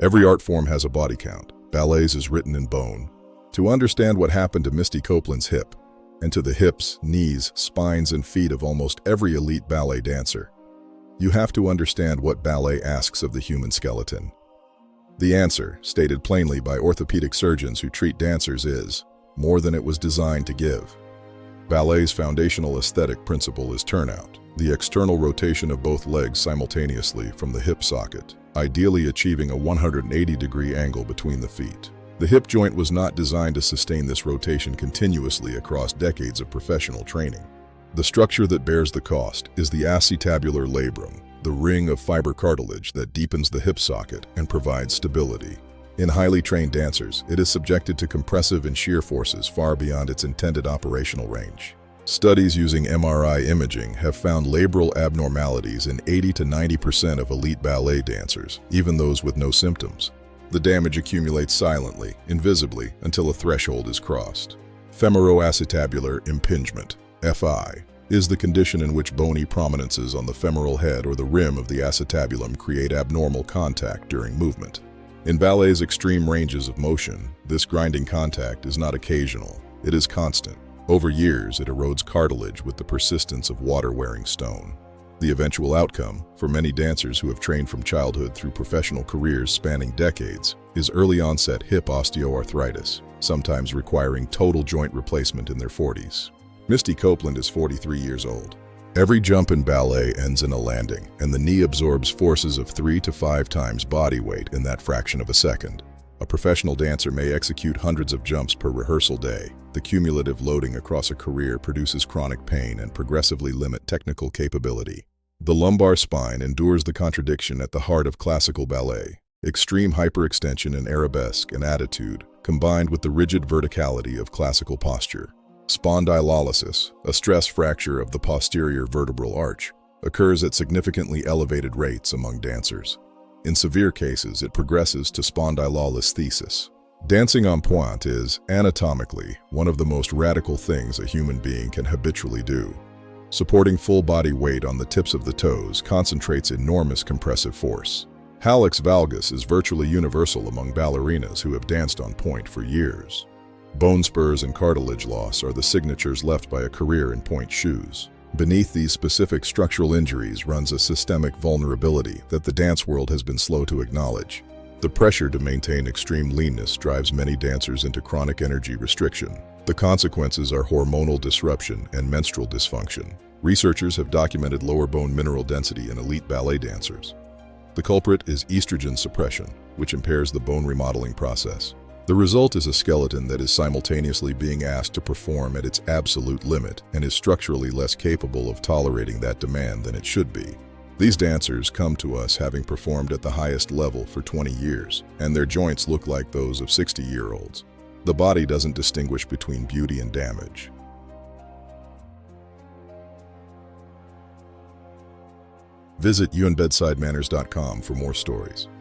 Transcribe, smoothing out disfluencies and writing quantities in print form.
Every art form has a body count. Ballet's is written in bone. To understand what happened to Misti Copeland's hip, and to the hips, knees, spines, and feet of almost every elite ballet dancer, you have to understand what ballet asks of the human skeleton. The answer, stated plainly by orthopedic surgeons who treat dancers, is more than it was designed to give. Ballet's foundational aesthetic principle is turnout, the external rotation of both legs simultaneously from the hip socket, ideally achieving a 180-degree angle between the feet. The hip joint was not designed to sustain this rotation continuously across decades of professional training. The structure that bears the cost is the acetabular labrum, the ring of fiber cartilage that deepens the hip socket and provides stability. In highly trained dancers, it is subjected to compressive and shear forces far beyond its intended operational range. Studies using MRI imaging have found labral abnormalities in 80 to 90% of elite ballet dancers, even those with no symptoms. The damage accumulates silently, invisibly, until a threshold is crossed. Femoroacetabular impingement, FI, is the condition in which bony prominences on the femoral head or the rim of the acetabulum create abnormal contact during movement. In ballet's extreme ranges of motion, this grinding contact is not occasional, it is constant. Over years, it erodes cartilage with the persistence of water-wearing stone. The eventual outcome, for many dancers who have trained from childhood through professional careers spanning decades, is early-onset hip osteoarthritis, sometimes requiring total joint replacement in their 40s. Misti Copeland is 43 years old. Every jump in ballet ends in a landing, and the knee absorbs forces of 3 to 5 times body weight in that fraction of a second. A professional dancer may execute hundreds of jumps per rehearsal day. The cumulative loading across a career produces chronic pain and progressively limits technical capability. The lumbar spine endures the contradiction at the heart of classical ballet. Extreme hyperextension in arabesque and attitude, combined with the rigid verticality of classical posture. Spondylolysis, a stress fracture of the posterior vertebral arch, occurs at significantly elevated rates among dancers. In severe cases, it progresses to spondylolisthesis. Dancing en pointe is, anatomically, one of the most radical things a human being can habitually do. Supporting full body weight on the tips of the toes concentrates enormous compressive force. Hallux valgus is virtually universal among ballerinas who have danced on pointe for years. Bone spurs and cartilage loss are the signatures left by a career in pointe shoes. Beneath these specific structural injuries runs a systemic vulnerability that the dance world has been slow to acknowledge. The pressure to maintain extreme leanness drives many dancers into chronic energy restriction. The consequences are hormonal disruption and menstrual dysfunction. Researchers have documented lower bone mineral density in elite ballet dancers. The culprit is estrogen suppression, which impairs the bone remodeling process. The result is a skeleton that is simultaneously being asked to perform at its absolute limit and is structurally less capable of tolerating that demand than it should be. These dancers come to us having performed at the highest level for 20 years, and their joints look like those of 60-year-olds. The body doesn't distinguish between beauty and damage. Visit unbedsidemanners.com for more stories.